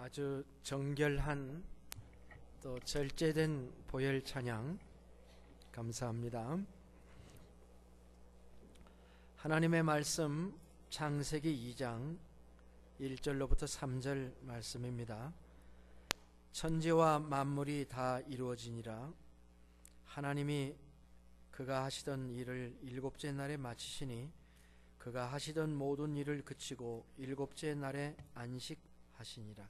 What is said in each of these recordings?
아주 정결한 또 절제된 보혈 찬양 감사합니다. 하나님의 말씀 창세기 2장 1절로부터 3절 말씀입니다. 천지와 만물이 다 이루어지니라. 하나님이 그가 하시던 일을 일곱째 날에 마치시니 그가 하시던 모든 일을 그치고 일곱째 날에 안식하시니라.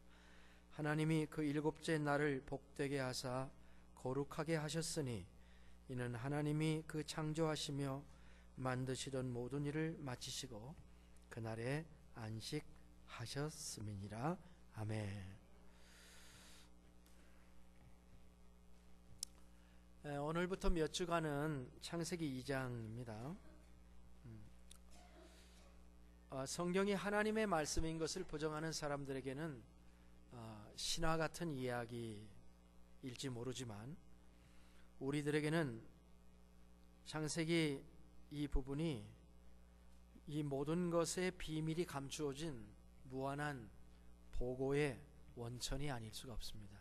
하나님이 그 일곱째 날을 복되게 하사 거룩하게 하셨으니 이는 하나님이 그 창조하시며 만드시던 모든 일을 마치시고 그날에 안식하셨음이니라. 아멘. 오늘부터 몇 주간은 창세기 2장입니다. 성경이 하나님의 말씀인 것을 부정하는 사람들에게는 신화 같은 이야기일지 모르지만 우리들에게는 창세기 이 부분이 이 모든 것의 비밀이 감추어진 무한한 보고의 원천이 아닐 수가 없습니다.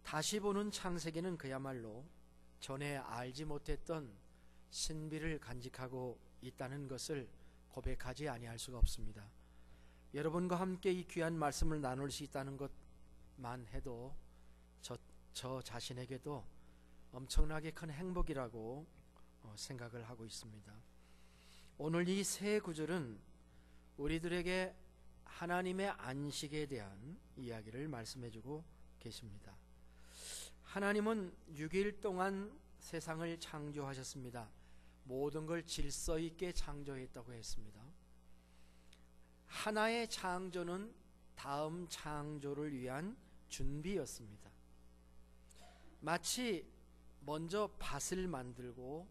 다시 보는 창세기는 그야말로 전에 알지 못했던 신비를 간직하고 있다는 것을 고백하지 아니할 수가 없습니다. 여러분과 함께 이 귀한 말씀을 나눌 수 있다는 것만 해도 저 자신에게도 엄청나게 큰 행복이라고 생각을 하고 있습니다. 오늘 이 세 구절은 우리들에게 하나님의 안식에 대한 이야기를 말씀해주고 계십니다. 하나님은 6일 동안 세상을 창조하셨습니다. 모든 걸 질서 있게 창조했다고 했습니다. 하나의 창조는 다음 창조를 위한 준비였습니다. 마치 먼저 밭을 만들고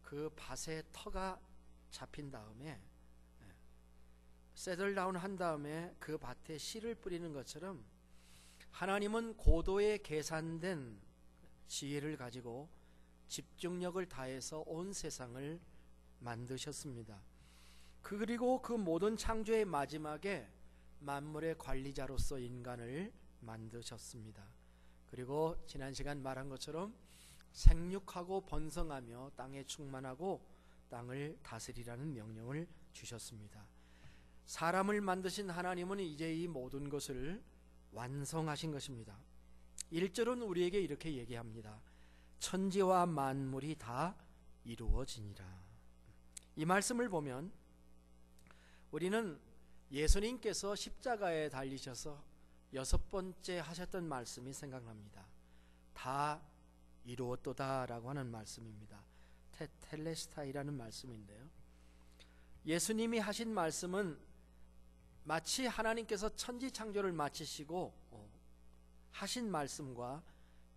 그 밭에 터가 잡힌 다음에 세틀다운 한 다음에 그 밭에 씨를 뿌리는 것처럼 하나님은 고도의 계산된 지혜를 가지고 집중력을 다해서 온 세상을 만드셨습니다. 그리고 그 모든 창조의 마지막에 만물의 관리자로서 인간을 만드셨습니다. 그리고 지난 시간 말한 것처럼 생육하고 번성하며 땅에 충만하고 땅을 다스리라는 명령을 주셨습니다. 사람을 만드신 하나님은 이제 이 모든 것을 완성하신 것입니다. 1절은 우리에게 이렇게 얘기합니다. 천지와 만물이 다 이루어지니라. 이 말씀을 보면 우리는 예수님께서 십자가에 달리셔서 6번째 하셨던 말씀이 생각납니다. 다 이루었도다 라고 하는 말씀입니다. 테텔레스타이라는 말씀인데요, 예수님이 하신 말씀은 마치 하나님께서 천지 창조를 마치시고 하신 말씀과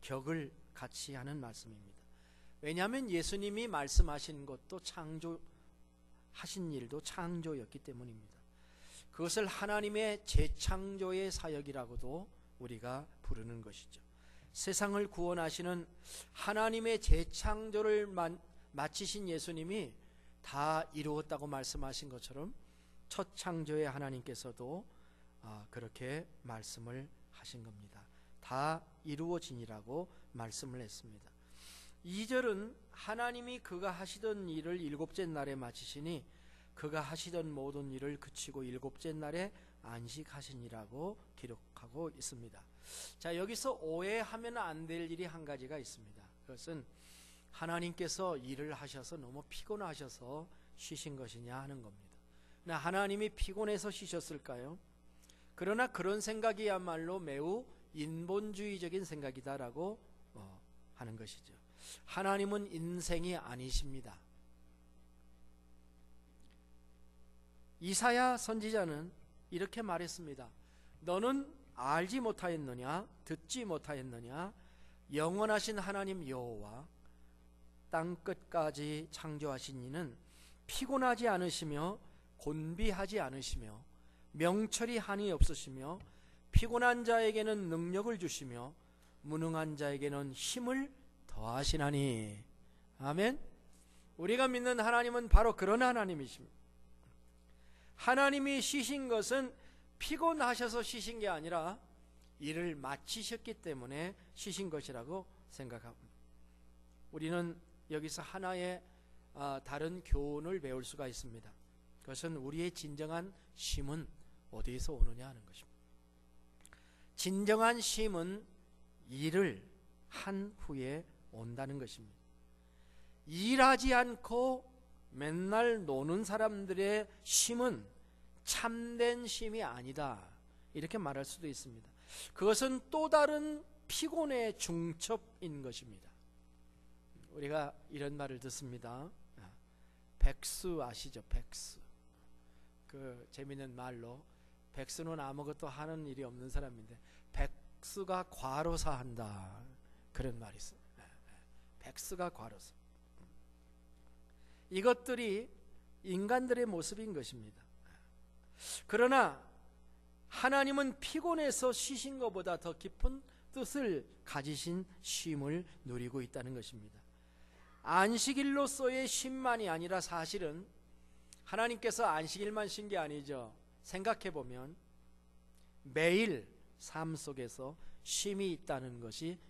격을 같이 하는 말씀입니다. 왜냐하면 예수님이 말씀하신 것도 하신 일도 창조였기 때문입니다. 그것을 하나님의 재창조의 사역이라고도 우리가 부르는 것이죠. 세상을 구원하시는 하나님의 재창조를 마치신 예수님이 다 이루었다고 말씀하신 것처럼 첫 창조의 하나님께서도 그렇게 말씀을 하신 겁니다. 다 이루어지니라고 말씀을 했습니다. 2절은 하나님이 그가 하시던 일을 일곱째 날에 마치시니 그가 하시던 모든 일을 그치고 일곱째 날에 안식하시니라고 기록하고 있습니다. 자, 여기서 오해하면 안 될 일이 한 가지가 있습니다. 그것은 하나님께서 일을 하셔서 너무 피곤하셔서 쉬신 것이냐 하는 겁니다. 하나님이 피곤해서 쉬셨을까요? 그러나 그런 생각이야말로 매우 인본주의적인 생각이다라고 하는 것이죠. 하나님은 인생이 아니십니다. 이사야 선지자는 이렇게 말했습니다. 너는 알지 못하였느냐? 듣지 못하였느냐? 영원하신 하나님 여호와 땅 끝까지 창조하신 이는 피곤하지 않으시며 곤비하지 않으시며 명철이 한이 없으시며 피곤한 자에게는 능력을 주시며 무능한 자에게는 힘을 더하시나니. 아멘. 우리가 믿는 하나님은 바로 그런 하나님이십니다. 하나님이 쉬신 것은 피곤하셔서 쉬신 게 아니라 일을 마치셨기 때문에 쉬신 것이라고 생각합니다. 우리는 여기서 하나의 다른 교훈을 배울 수가 있습니다. 그것은 우리의 진정한 쉼은 어디에서 오느냐 하는 것입니다. 진정한 쉼은 일을 한 후에 온다는 것입니다. 일하지 않고 맨날 노는 사람들의 쉼은 참된 쉼이 아니다, 이렇게 말할 수도 있습니다. 그것은 또 다른 피곤의 중첩인 것입니다. 우리가 이런 말을 듣습니다. 백수 아시죠? 백수. 그 재미있는 말로, 백수는 아무것도 하는 일이 없는 사람인데 백수가 과로사한다, 그런 말이 있어요. 백수가 과로사. 이것들이 인간들의 모습인 것입니다. 그러나 하나님은 피곤해서 쉬신 것보다 더 깊은 뜻을 가지신 쉼을 누리고 있다는 것입니다. 안식일로서의 쉼만이 아니라 사실은 하나님께서 안식일만 쉰 게 아니죠. 생각해보면 매일 삶 속에서 쉼이 있다는 것이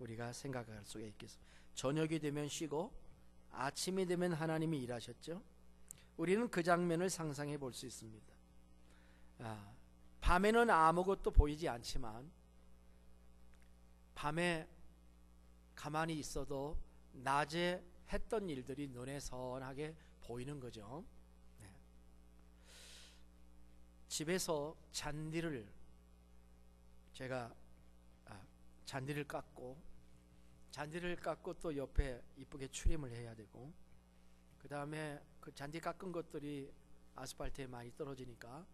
우리가 생각할 수가 있겠습니다. 저녁이 되면 쉬고 아침이 되면 하나님이 일하셨죠. 우리는 그 장면을 상상해 볼 수 있습니다. 밤에는 아무것도 보이지 않지만 밤에 가만히 있어도 낮에 했던 일들이 눈에 선하게 보이는 거죠. 집에서 잔디를 깎고 또 옆에 이쁘게 추림을 해야 되고, 그 다음에 그 잔디 깎은 것들이 아스팔트에 많이 떨어지니까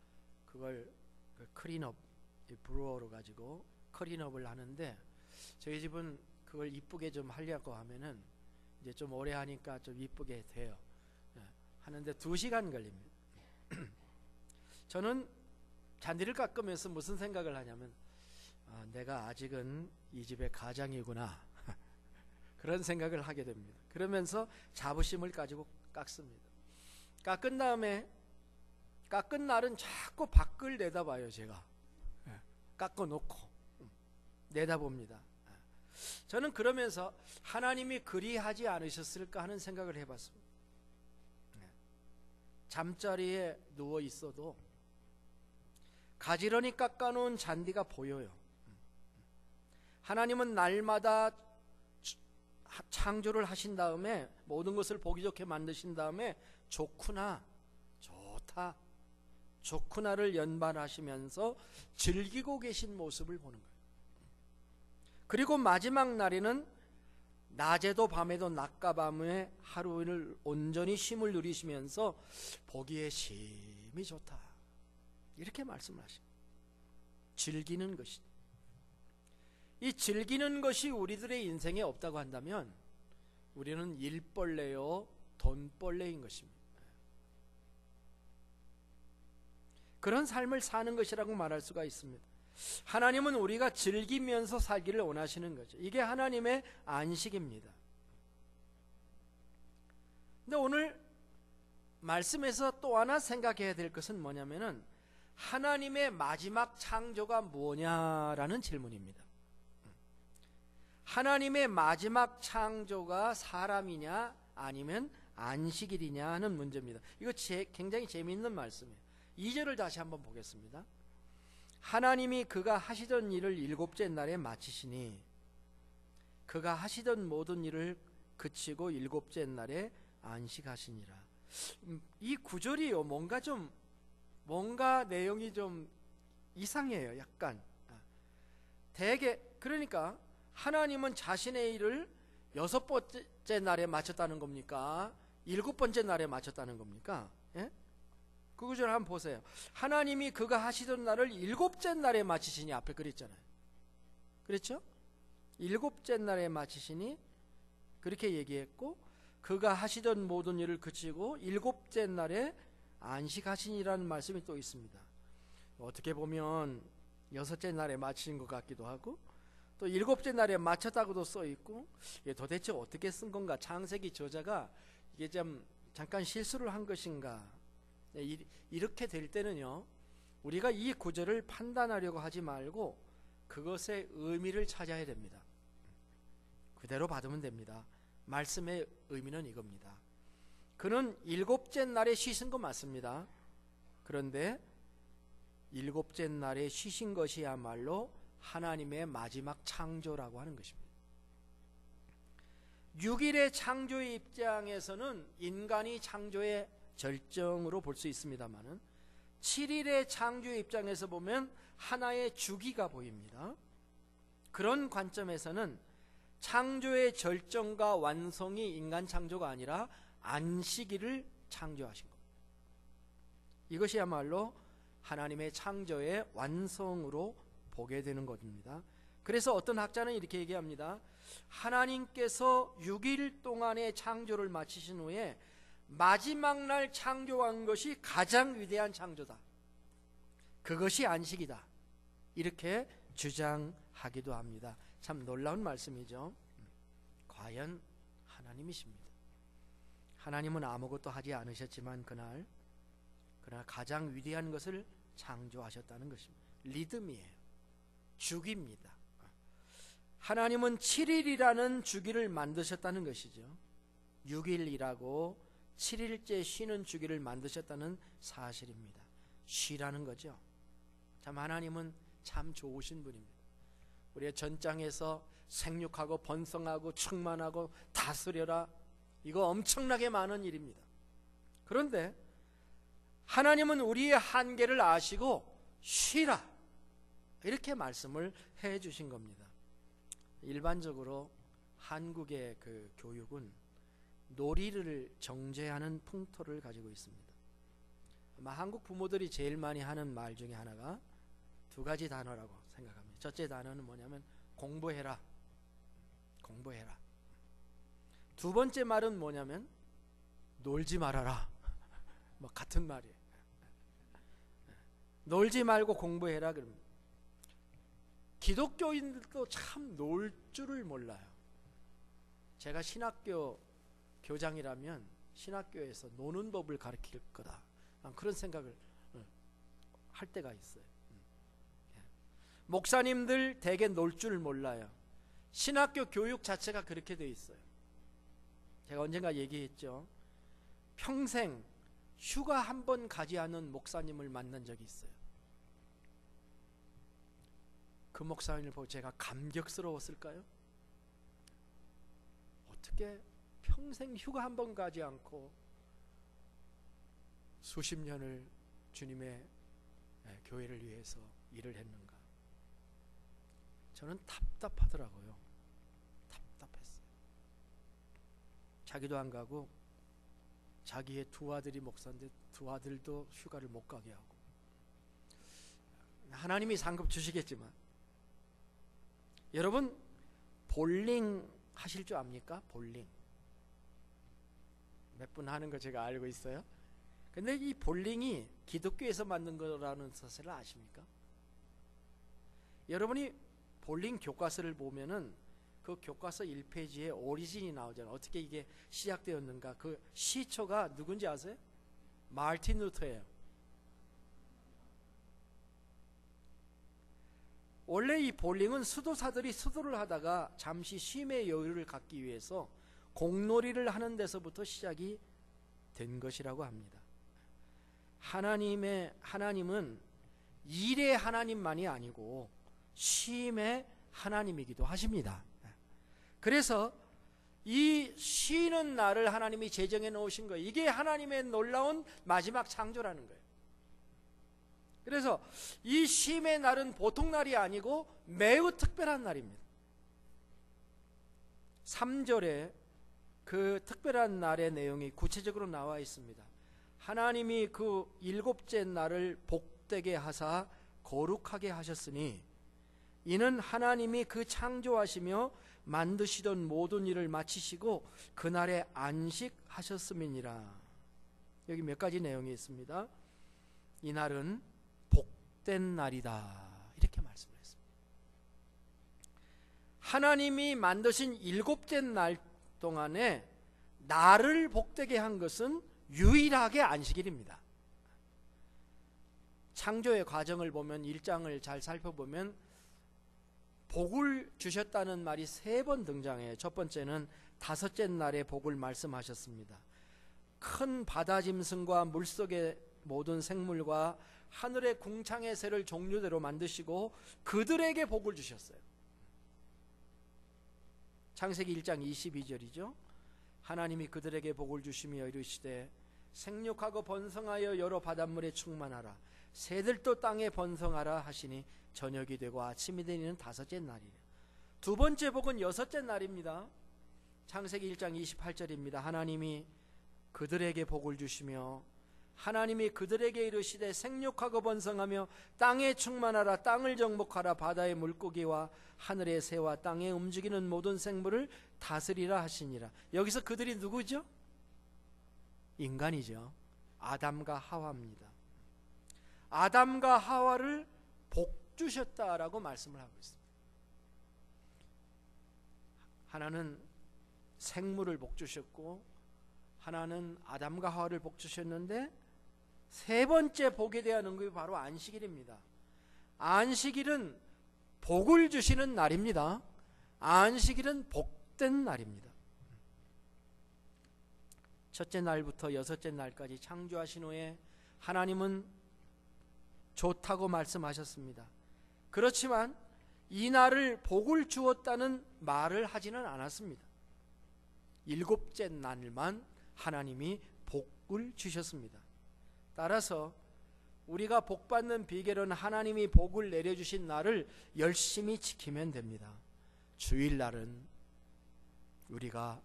그걸 클린업 브루어로 가지고 클린업을 하는데, 저희 집은 그걸 이쁘게 좀 하려고 하면은 이제 좀 오래 하니까 좀 이쁘게 돼요. 하는데 2시간 걸립니다. 저는 잔디를 깎으면서 무슨 생각을 하냐면, 내가 아직은 이 집의 가장이구나 그런 생각을 하게 됩니다. 그러면서 자부심을 가지고 깎습니다. 깎은 날은 자꾸 밖을 내다봐요. 제가 깎아놓고 내다봅니다. 저는 그러면서 하나님이 그리하지 않으셨을까 하는 생각을 해봤습니다. 잠자리에 누워 있어도 가지런히 깎아놓은 잔디가 보여요. 하나님은 날마다 창조를 하신 다음에 모든 것을 보기 좋게 만드신 다음에 좋구나, 좋다, 좋구나를 연발하시면서 즐기고 계신 모습을 보는 거예요. 그리고 마지막 날에는 낮에도 밤에도 낮과 밤에 하루를 온전히 쉼을 누리시면서 보기에 쉼이 좋다, 이렇게 말씀을 하십니다. 즐기는 것이, 이 즐기는 것이 우리들의 인생에 없다고 한다면 우리는 일벌레요 돈벌레인 것입니다. 그런 삶을 사는 것이라고 말할 수가 있습니다. 하나님은 우리가 즐기면서 살기를 원하시는 거죠. 이게 하나님의 안식입니다. 근데 오늘 말씀에서 또 하나 생각해야 될 것은 뭐냐면은 하나님의 마지막 창조가 뭐냐라는 질문입니다. 하나님의 마지막 창조가 사람이냐 아니면 안식일이냐 하는 문제입니다. 이거 굉장히 재미있는 말씀이에요. 2절을 다시 한번 보겠습니다. 하나님이 그가 하시던 일을 7째 날에 마치시니 그가 하시던 모든 일을 그치고 7째 날에 안식하시니라. 이 구절이요, 뭔가 내용이 좀 이상해요. 약간 되게, 그러니까 하나님은 자신의 일을 6번째 날에 마쳤다는 겁니까? 7번째 날에 마쳤다는 겁니까? 예? 그 구절 한번 보세요. 하나님이 그가 하시던 날을 7째 날에 마치시니, 앞에 그랬잖아요. 그렇죠? 7째 날에 마치시니 그렇게 얘기했고, 그가 하시던 모든 일을 그치고 7째 날에 안식하시니라는 말씀이 또 있습니다. 어떻게 보면 6째 날에 마치신 것 같기도 하고, 또 7째 날에 마쳤다고도 써 있고, 이게 도대체 어떻게 쓴 건가? 창세기 저자가 이게 좀 잠깐 실수를 한 것인가? 이렇게 될 때는요, 우리가 이 구절을 판단하려고 하지 말고 그것의 의미를 찾아야 됩니다. 그대로 받으면 됩니다. 말씀의 의미는 이겁니다. 그는 일곱째 날에 쉬신 거 맞습니다. 그런데 일곱째 날에 쉬신 것이야말로 하나님의 마지막 창조라고 하는 것입니다. 6일의 창조의 입장에서는 인간이 창조의 절정으로 볼 수 있습니다만 7일의 창조의 입장에서 보면 하나의 주기가 보입니다. 그런 관점에서는 창조의 절정과 완성이 인간 창조가 아니라 안식일을 창조하신 겁니다. 이것이야말로 하나님의 창조의 완성으로 보게 되는 것입니다. 그래서 어떤 학자는 이렇게 얘기합니다. 하나님께서 6일 동안의 창조를 마치신 후에 마지막 날 창조한 것이 가장 위대한 창조다. 그것이 안식이다. 이렇게 주장하기도 합니다. 참 놀라운 말씀이죠. 과연 하나님이십니다. 하나님은 아무것도 하지 않으셨지만 그날 가장 위대한 것을 창조하셨다는 것입니다. 리듬이에요. 주기입니다. 하나님은 7일이라는 주기를 만드셨다는 것이죠. 6일이라고 7일째 쉬는 주기를 만드셨다는 사실입니다. 쉬라는 거죠. 참 하나님은 참 좋으신 분입니다. 우리가 전장에서 생육하고 번성하고 충만하고 다스려라, 이거 엄청나게 많은 일입니다. 그런데 하나님은 우리의 한계를 아시고 쉬라, 이렇게 말씀을 해 주신 겁니다. 일반적으로 한국의 그 교육은 놀이를 정죄하는 풍토를 가지고 있습니다. 아마 한국 부모들이 제일 많이 하는 말 중에 하나가 두 가지 단어라고 생각합니다. 첫째 단어는 뭐냐면 공부해라. 공부해라. 두 번째 말은 뭐냐면 놀지 말아라. 뭐 같은 말이에요. 놀지 말고 공부해라 그럽니다. 기독교인들도 참 놀 줄을 몰라요. 제가 신학교 교장이라면 신학교에서 노는 법을 가르칠 거다, 그런 생각을 할 때가 있어요. 목사님들 대개 놀 줄 몰라요. 신학교 교육 자체가 그렇게 되어 있어요. 제가 언젠가 얘기했죠. 평생 휴가 한 번 가지 않은 목사님을 만난 적이 있어요. 그 목사님을 보고 제가 감격스러웠을까요? 어떻게 평생 휴가 한 번 가지 않고 수십 년을 주님의 교회를 위해서 일을 했는가? 저는 답답하더라고요. 답답했어요. 자기도 안 가고 자기의 두 아들이 목사인데 두 아들도 휴가를 못 가게 하고. 하나님이 상급 주시겠지만, 여러분 볼링 하실 줄 압니까? 볼링 몇 분 하는 거 제가 알고 있어요. 근데 이 볼링이 기독교에서 만든 거라는 사실을 아십니까? 여러분이 볼링 교과서를 보면은 그 교과서 1페이지에 오리진이 나오잖아요. 어떻게 이게 시작되었는가. 그 시초가 누군지 아세요? 마르틴 루터예요. 원래 이 볼링은 수도사들이 수도를 하다가 잠시 쉼의 여유를 갖기 위해서 공놀이를 하는 데서부터 시작이 된 것이라고 합니다. 하나님은 일의 하나님만이 아니고 쉼의 하나님이기도 하십니다. 그래서 이 쉬는 날을 하나님이 제정해 놓으신 거예요. 이게 하나님의 놀라운 마지막 창조라는 거예요. 그래서 이 쉼의 날은 보통 날이 아니고 매우 특별한 날입니다. 3절에 그 특별한 날의 내용이 구체적으로 나와 있습니다. 하나님이 그 일곱째 날을 복되게 하사 거룩하게 하셨으니 이는 하나님이 그 창조하시며 만드시던 모든 일을 마치시고 그날에 안식하셨음이니라. 여기 몇 가지 내용이 있습니다. 이 날은 복된 날이다, 이렇게 말씀했습니다. 하나님이 만드신 일곱째 날 동안에 나를 복되게 한 것은 유일하게 안식일입니다. 창조의 과정을 보면 1장을 잘 살펴보면 복을 주셨다는 말이 3번 등장해요. 첫 번째는 다섯째 날에 복을 말씀하셨습니다. 큰 바다 짐승과 물속의 모든 생물과 하늘의 궁창의 새를 종류대로 만드시고 그들에게 복을 주셨어요. 창세기 1장 22절이죠. 하나님이 그들에게 복을 주시며 이르시되 생육하고 번성하여 여러 바닷물에 충만하라. 새들도 땅에 번성하라 하시니 저녁이 되고 아침이 되는 다섯째 날이라. 두 번째 복은 여섯째 날입니다. 창세기 1장 28절입니다. 하나님이 그들에게 복을 주시며 하나님이 그들에게 이르시되 생육하고 번성하며 땅에 충만하라. 땅을 정복하라. 바다의 물고기와 하늘의 새와 땅에 움직이는 모든 생물을 다스리라 하시니라. 여기서 그들이 누구죠? 인간이죠. 아담과 하와입니다. 아담과 하와를 복 주셨다라고 말씀을 하고 있습니다. 하나는 생물을 복 주셨고 하나는 아담과 하와를 복 주셨는데 세 번째 복에 대한 언급이 바로 안식일입니다. 안식일은 복을 주시는 날입니다. 안식일은 복된 날입니다. 첫째 날부터 여섯째 날까지 창조하신 후에 하나님은 좋다고 말씀하셨습니다. 그렇지만 이 날을 복을 주었다는 말을 하지는 않았습니다. 일곱째 날만 하나님이 복을 주셨습니다. 따라서 우리가 복받는 비결은 하나님이 복을 내려주신 날을 열심히 지키면 됩니다. 주일날은 우리가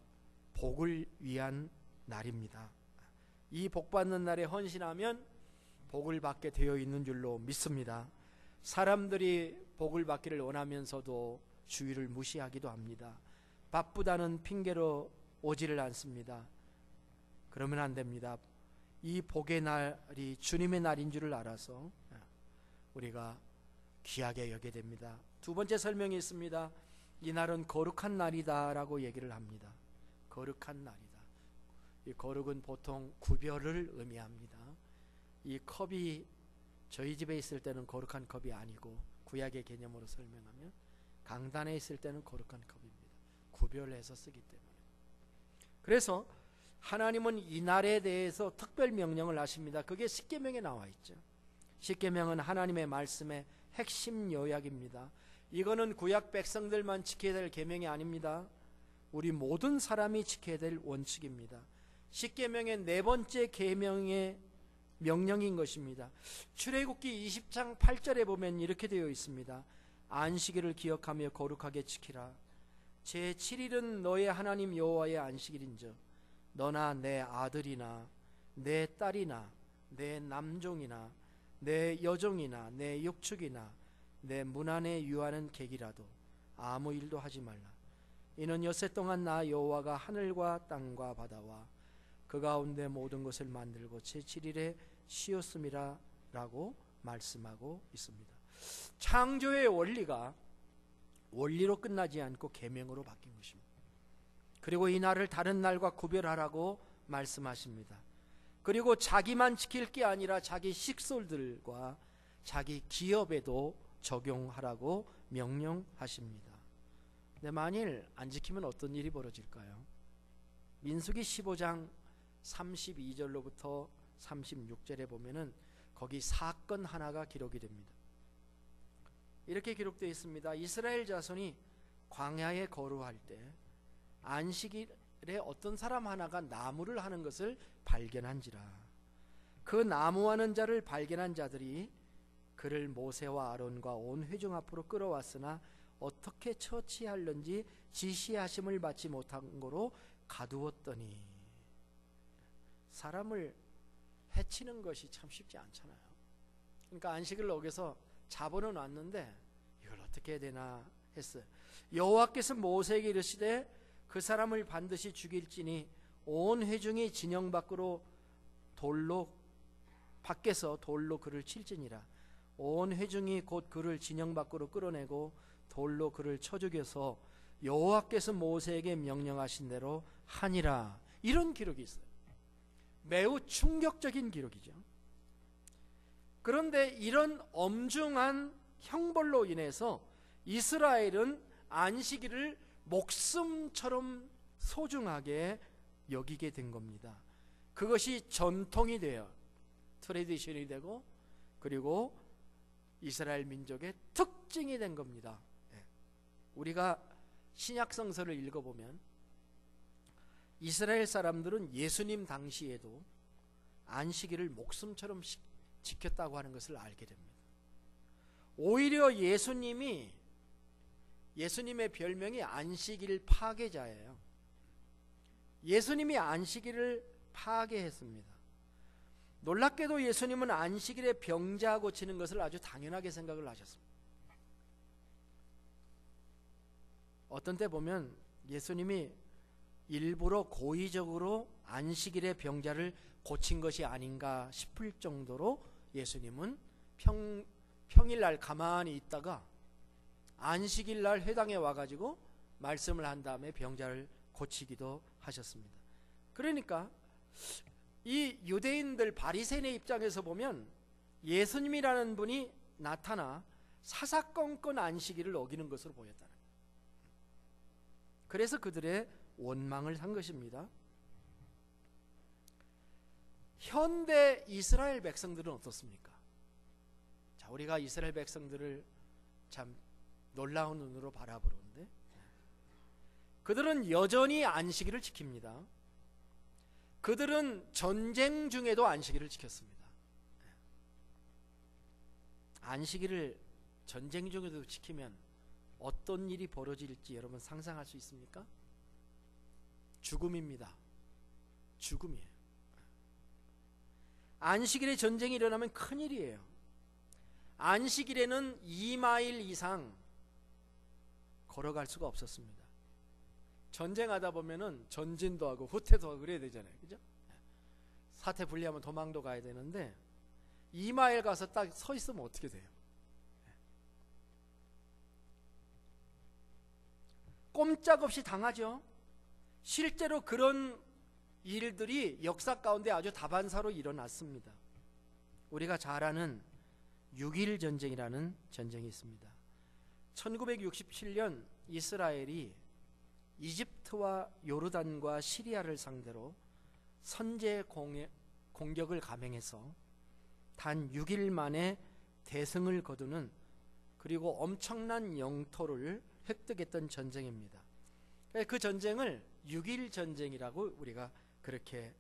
복을 위한 날입니다. 이 복받는 날에 헌신하면 복을 받게 되어 있는 줄로 믿습니다. 사람들이 복을 받기를 원하면서도 주일을 무시하기도 합니다. 바쁘다는 핑계로 오지를 않습니다. 그러면 안 됩니다. 이 복의 날이 주님의 날인 줄을 알아서 우리가 귀하게 여겨야 됩니다. 두 번째 설명이 있습니다. 이 날은 거룩한 날이다 라고 얘기를 합니다. 거룩한 날이다. 이 거룩은 보통 구별을 의미합니다. 이 컵이 저희 집에 있을 때는 거룩한 컵이 아니고 구약의 개념으로 설명하면 강단에 있을 때는 거룩한 컵입니다. 구별해서 쓰기 때문에. 그래서 하나님은 이 날에 대해서 특별 명령을 하십니다. 그게 십계명에 나와 있죠. 십계명은 하나님의 말씀의 핵심 요약입니다. 이거는 구약 백성들만 지켜야 될 계명이 아닙니다. 우리 모든 사람이 지켜야 될 원칙입니다. 십계명의 네 번째 계명의 명령인 것입니다. 출애굽기 20장 8절에 보면 이렇게 되어 있습니다. 안식일을 기억하며 거룩하게 지키라. 제7일은 너의 하나님 여호와의 안식일인즉 너나 내 아들이나 내 딸이나 내 남종이나 내 여종이나 내 육축이나 내 문 안에 유하는 객이라도 아무 일도 하지 말라. 이는 엿새 동안 나 여호와가 하늘과 땅과 바다와 그 가운데 모든 것을 만들고 제7일에 쉬었음이라 라고 말씀하고 있습니다. 창조의 원리가 원리로 끝나지 않고 계명으로 바뀐 것입니다. 그리고 이 날을 다른 날과 구별하라고 말씀하십니다. 그리고 자기만 지킬 게 아니라 자기 식솔들과 자기 기업에도 적용하라고 명령하십니다. 근데 만일 안 지키면 어떤 일이 벌어질까요? 민수기 15장 32절로부터 36절에 보면은 거기 사건 하나가 기록이 됩니다. 이렇게 기록되어 있습니다. 이스라엘 자손이 광야에 거루할 때 안식일에 어떤 사람 하나가 나무를 하는 것을 발견한지라. 그 나무하는 자를 발견한 자들이 그를 모세와 아론과 온 회중 앞으로 끌어왔으나 어떻게 처치하려는지 지시하심을 받지 못한 거로 가두었더니. 사람을 해치는 것이 참 쉽지 않잖아요. 그러니까 안식을 어겨서 잡아는 놨는데 이걸 어떻게 해야 되나 했어요. 여호와께서 모세에게 이르시되 그 사람을 반드시 죽일지니 온 회중이 진영 밖에서 돌로 그를 칠지니라. 온 회중이 곧 그를 진영 밖으로 끌어내고 돌로 그를 쳐 죽여서 여호와께서 모세에게 명령하신 대로 하니라. 이런 기록이 있어요. 매우 충격적인 기록이죠. 그런데 이런 엄중한 형벌로 인해서 이스라엘은 안식일을 목숨처럼 소중하게 여기게 된 겁니다. 그것이 전통이 되어 트레디션이 되고 그리고 이스라엘 민족의 특징이 된 겁니다. 우리가 신약 성서를 읽어보면 이스라엘 사람들은 예수님 당시에도 안식일을 목숨처럼 지켰다고 하는 것을 알게 됩니다. 오히려 예수님의 별명이 안식일 파괴자예요. 예수님이 안식일을 파괴했습니다. 놀랍게도 예수님은 안식일에 병자 고치는 것을 아주 당연하게 생각을 하셨습니다. 어떤 때 보면 예수님이 일부러 고의적으로 안식일에 병자를 고친 것이 아닌가 싶을 정도로 예수님은 평일날 가만히 있다가 안식일날 회당에 와가지고 말씀을 한 다음에 병자를 고치기도 하셨습니다. 그러니까 이 유대인들 바리새인의 입장에서 보면 예수님이라는 분이 나타나 사사건건 안식일을 어기는 것으로 보였다는 거예요. 그래서 그들의 원망을 산 것입니다. 현대 이스라엘 백성들은 어떻습니까? 자, 우리가 이스라엘 백성들을 참 놀라운 눈으로 바라보는데 그들은 여전히 안식일을 지킵니다. 그들은 전쟁 중에도 안식일을 지켰습니다. 안식일을 전쟁 중에도 지키면 어떤 일이 벌어질지 여러분 상상할 수 있습니까? 죽음입니다. 죽음이에요. 안식일에 전쟁이 일어나면 큰일이에요. 안식일에는 2마일 이상 걸어갈 수가 없었습니다. 전쟁하다 보면은 전진도 하고 후퇴도 하고 그래야 되잖아요. 그죠? 사태 분리하면 도망도 가야 되는데 2마일 가서 딱 서 있으면 어떻게 돼요? 꼼짝없이 당하죠. 실제로 그런 일들이 역사 가운데 아주 다반사로 일어났습니다. 우리가 잘 아는 6.1 전쟁이라는 전쟁이 있습니다. 1967년 이스라엘이 이집트와 요르단과 시리아를 상대로 선제 공격을 감행해서 단 6일 만에 대승을 거두는 그리고 엄청난 영토를 획득했던 전쟁입니다. 그 전쟁을 6.1 전쟁이라고 우리가 그렇게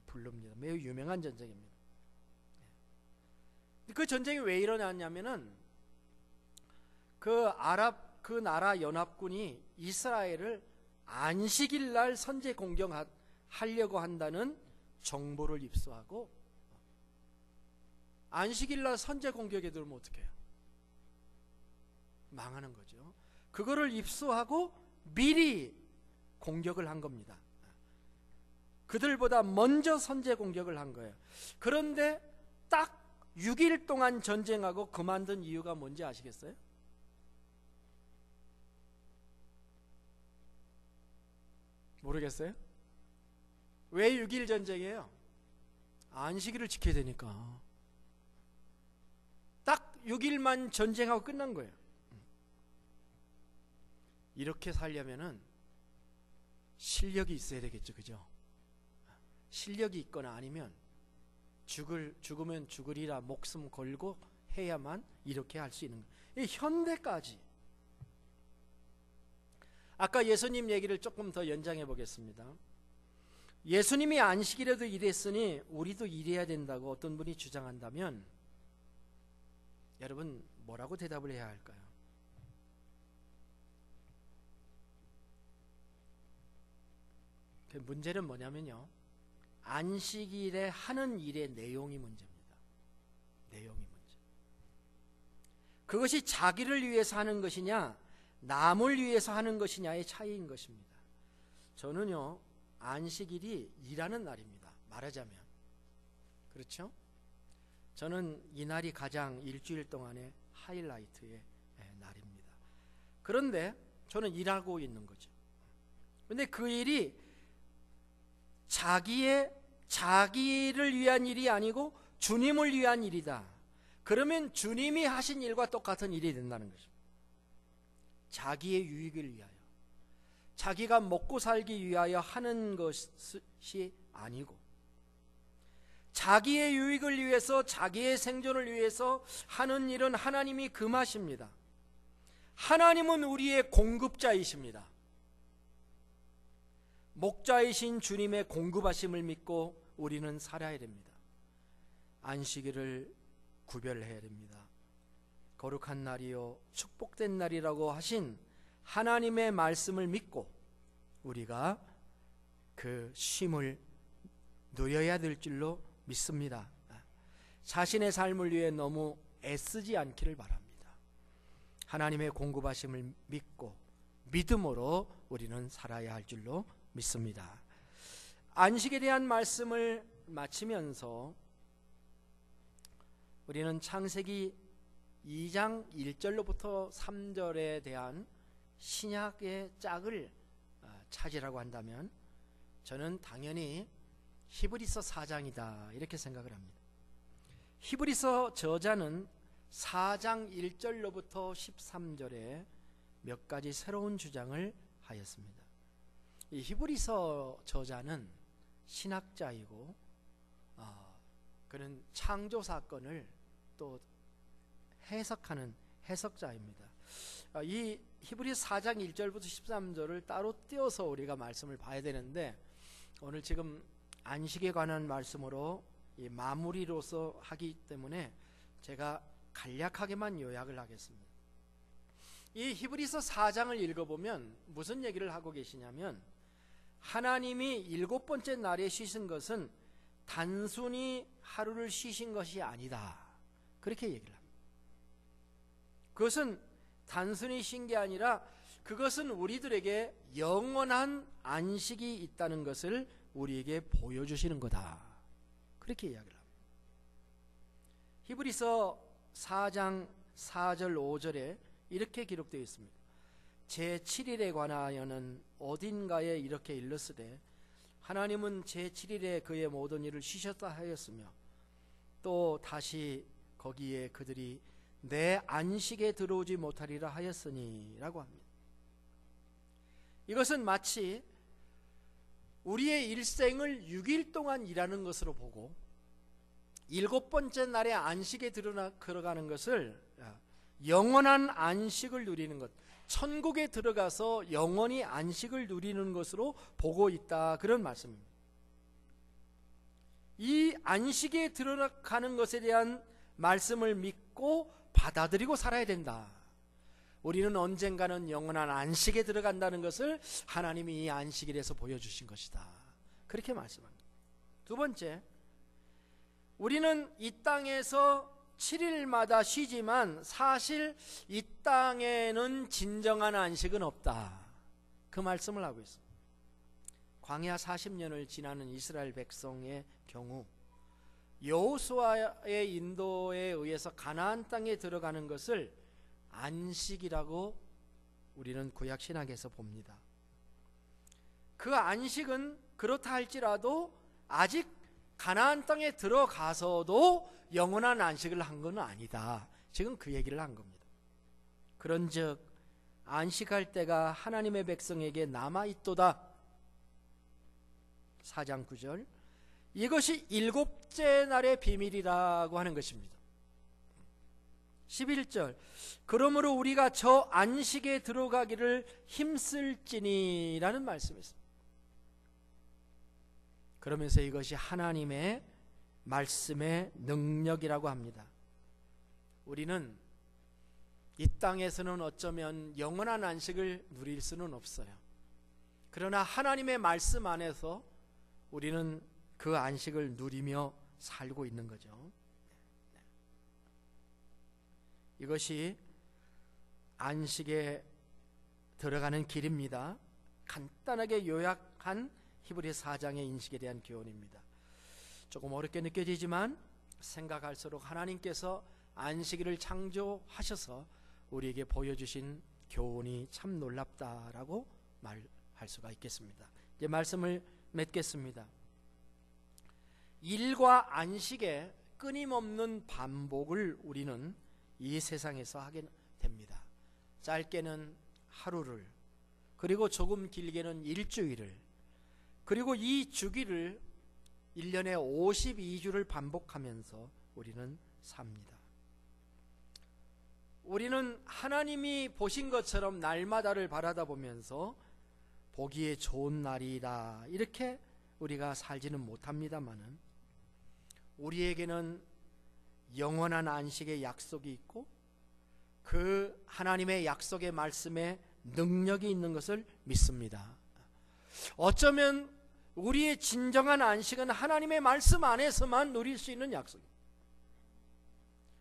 부릅니다. 매우 유명한 전쟁입니다. 그 전쟁이 왜 일어났냐면은 그 나라 연합군이 이스라엘을 안식일 날 선제 공격하려고 한다는 정보를 입수하고 안식일 날 선제 공격에 들면 어떻게 해요? 망하는 거죠. 그거를 입수하고 미리 공격을 한 겁니다. 그들보다 먼저 선제 공격을 한 거예요. 그런데 딱 6일 동안 전쟁하고 그만둔 이유가 뭔지 아시겠어요? 모르겠어요? 왜 6일 전쟁이에요? 안식일을 지켜야 되니까. 딱 6일만 전쟁하고 끝난 거예요. 이렇게 살려면은 실력이 있어야 되겠죠. 그죠? 실력이 있거나 아니면 죽으면 죽으리라 목숨 걸고 해야만 이렇게 할 수 있는 거예요. 현대까지. 아까 예수님 얘기를 조금 더 연장해 보겠습니다. 예수님이 안식일에도 일했으니 우리도 일해야 된다고 어떤 분이 주장한다면 여러분 뭐라고 대답을 해야 할까요? 문제는 뭐냐면요, 안식일에 하는 일의 내용이 문제입니다. 내용이 문제. 그것이 자기를 위해서 하는 것이냐 남을 위해서 하는 것이냐의 차이인 것입니다. 저는요 안식일이 일하는 날입니다. 말하자면 그렇죠? 저는 이날이 가장 일주일 동안의 하이라이트의 날입니다. 그런데 저는 일하고 있는 거죠. 그런데 그 일이 자기를 위한 일이 아니고 주님을 위한 일이다. 그러면 주님이 하신 일과 똑같은 일이 된다는 것입니다. 자기의 유익을 위하여, 자기가 먹고 살기 위하여 하는 것이 아니고 자기의 유익을 위해서, 자기의 생존을 위해서 하는 일은 하나님이 금하십니다. 하나님은 우리의 공급자이십니다. 목자이신 주님의 공급하심을 믿고 우리는 살아야 됩니다. 안식일을 구별해야 됩니다. 거룩한 날이요 축복된 날이라고 하신 하나님의 말씀을 믿고 우리가 그 쉼을 누려야 될 줄로 믿습니다. 자신의 삶을 위해 너무 애쓰지 않기를 바랍니다. 하나님의 공급하심을 믿고 믿음으로 우리는 살아야 할 줄로 믿습니다. 안식에 대한 말씀을 마치면서 우리는 창세기 2장 1절로부터 3절에 대한 신약의 짝을 찾으라고 한다면 저는 당연히 히브리서 4장이다 이렇게 생각을 합니다. 히브리서 저자는 4장 1절로부터 13절에 몇 가지 새로운 주장을 하였습니다. 이 히브리서 저자는 신학자이고 그는 창조 사건을 또 해석하는 해석자입니다. 이 히브리서 4장 1절부터 13절을 따로 떼어서 우리가 말씀을 봐야 되는데 오늘 지금 안식에 관한 말씀으로 이 마무리로서 하기 때문에 제가 간략하게만 요약을 하겠습니다. 이 히브리서 4장을 읽어보면 무슨 얘기를 하고 계시냐면 하나님이 7번째 날에 쉬신 것은 단순히 하루를 쉬신 것이 아니다 그렇게 얘기를 합니다. 그것은 단순히 쉰 게 아니라 그것은 우리들에게 영원한 안식이 있다는 것을 우리에게 보여주시는 거다 그렇게 이야기를 합니다. 히브리서 4장 4절 5절에 이렇게 기록되어 있습니다. 제7일에 관하여는 어딘가에 이렇게 일렀으되 하나님은 제7일에 그의 모든 일을 쉬셨다 하였으며 또 다시 거기에 그들이 내 안식에 들어오지 못하리라 하였으니 라고 합니다. 이것은 마치 우리의 일생을 6일 동안 일하는 것으로 보고 7번째 날에 안식에 들어가는 것을 영원한 안식을 누리는 것, 천국에 들어가서 영원히 안식을 누리는 것으로 보고 있다 그런 말씀입니다. 이 안식에 들어가는 것에 대한 말씀을 믿고 받아들이고 살아야 된다. 우리는 언젠가는 영원한 안식에 들어간다는 것을 하나님이 이 안식일에서 보여주신 것이다 그렇게 말씀합니다. 두 번째, 우리는 이 땅에서 7일마다 쉬지만 사실 이 땅에는 진정한 안식은 없다 그 말씀을 하고 있습니다. 광야 40년을 지나는 이스라엘 백성의 경우 여호수아의 인도에 의해서 가나안 땅에 들어가는 것을 안식이라고 우리는 구약 신학에서 봅니다. 그 안식은 그렇다 할지라도 아직 가나안 땅에 들어가서도 영원한 안식을 한 건 아니다. 지금 그 얘기를 한 겁니다. 그런즉 안식할 때가 하나님의 백성에게 남아있도다. 4장 9절 이것이 7째 날의 비밀이라고 하는 것입니다. 11절 그러므로 우리가 저 안식에 들어가기를 힘쓸지니 라는 말씀이 있습니다. 그러면서 이것이 하나님의 말씀의 능력이라고 합니다. 우리는 이 땅에서는 어쩌면 영원한 안식을 누릴 수는 없어요. 그러나 하나님의 말씀 안에서 우리는 그 안식을 누리며 살고 있는 거죠. 이것이 안식에 들어가는 길입니다. 간단하게 요약한 히브리서 4장의 인식에 대한 교훈입니다. 조금 어렵게 느껴지지만 생각할수록 하나님께서 안식일을 창조하셔서 우리에게 보여주신 교훈이 참 놀랍다라고 말할 수가 있겠습니다. 이제 말씀을 맺겠습니다. 일과 안식의 끊임없는 반복을 우리는 이 세상에서 하게 됩니다. 짧게는 하루를, 그리고 조금 길게는 일주일을, 그리고 이 주기를 1년에 52주를 반복하면서 우리는 삽니다. 우리는 하나님이 보신 것처럼 날마다를 바라다 보면서 보기에 좋은 날이다 이렇게 우리가 살지는 못합니다마는, 우리에게는 영원한 안식의 약속이 있고 그 하나님의 약속의 말씀에 능력이 있는 것을 믿습니다. 어쩌면 우리의 진정한 안식은 하나님의 말씀 안에서만 누릴 수 있는 약속입니다.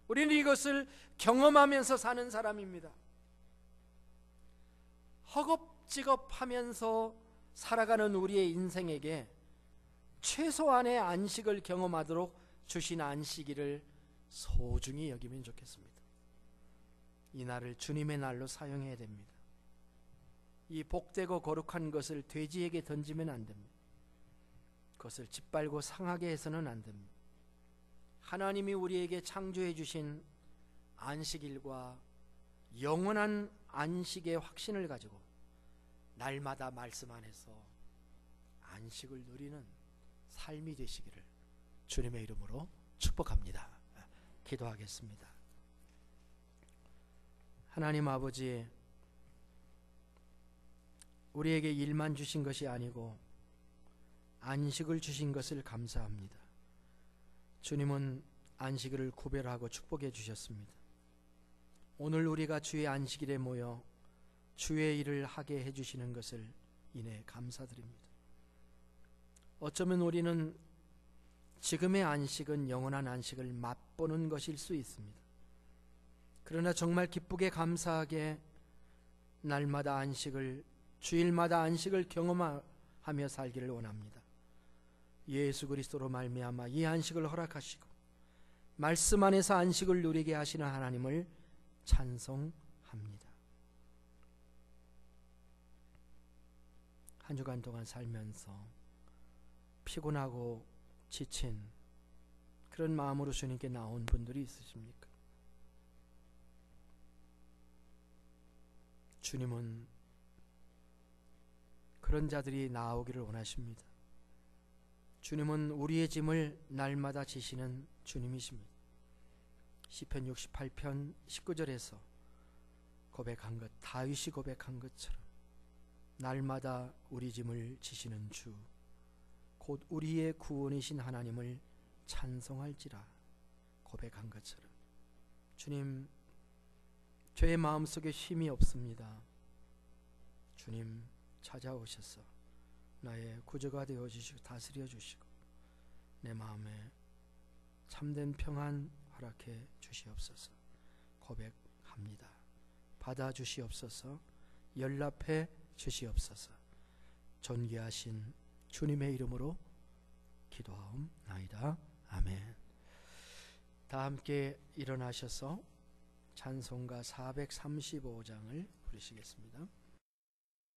우리는 이것을 경험하면서 사는 사람입니다. 허겁지겁하면서 살아가는 우리의 인생에게 최소한의 안식을 경험하도록 주신 안식일을 소중히 여기면 좋겠습니다. 이 날을 주님의 날로 사용해야 됩니다. 이 복되고 거룩한 것을 돼지에게 던지면 안 됩니다. 그것을 짓밟고 상하게 해서는 안 됩니다. 하나님이 우리에게 창조해 주신 안식일과 영원한 안식의 확신을 가지고 날마다 말씀 안에서 안식을 누리는 삶이 되시기를 주님의 이름으로 축복합니다. 기도하겠습니다. 하나님 아버지, 우리에게 일만 주신 것이 아니고 안식을 주신 것을 감사합니다. 주님은 안식일을 구별하고 축복해 주셨습니다. 오늘 우리가 주의 안식일에 모여 주의 일을 하게 해주시는 것을 인해 감사드립니다. 어쩌면 우리는 지금의 안식은 영원한 안식을 맛보는 것일 수 있습니다. 그러나 정말 기쁘게 감사하게 날마다 안식을, 주일마다 안식을 경험하며 살기를 원합니다. 예수 그리스도로 말미암아 이 안식을 허락하시고 말씀 안에서 안식을 누리게 하시는 하나님을 찬송합니다. 한 주간 동안 살면서 피곤하고 지친 그런 마음으로 주님께 나온 분들이 있으십니까? 주님은 그런 자들이 나오기를 원하십니다. 주님은 우리의 짐을 날마다 지시는 주님이십니다. 시편 68편 19절에서 고백한 것, 다윗이 고백한 것처럼 날마다 우리 짐을 지시는 주, 곧 우리의 구원이신 하나님을 찬송할지라 고백한 것처럼, 주님, 저의 마음속에 쉼이 없습니다. 주님 찾아오셔서 나의 구주가 되어주시고 다스려 주시고 내 마음에 참된 평안 허락해 주시옵소서. 고백합니다. 받아주시옵소서. 연락해 주시옵소서. 존귀하신 주님의 이름으로 기도하옵나이다. 아멘. 다 함께 일어나셔서 찬송가 435장을 부르시겠습니다.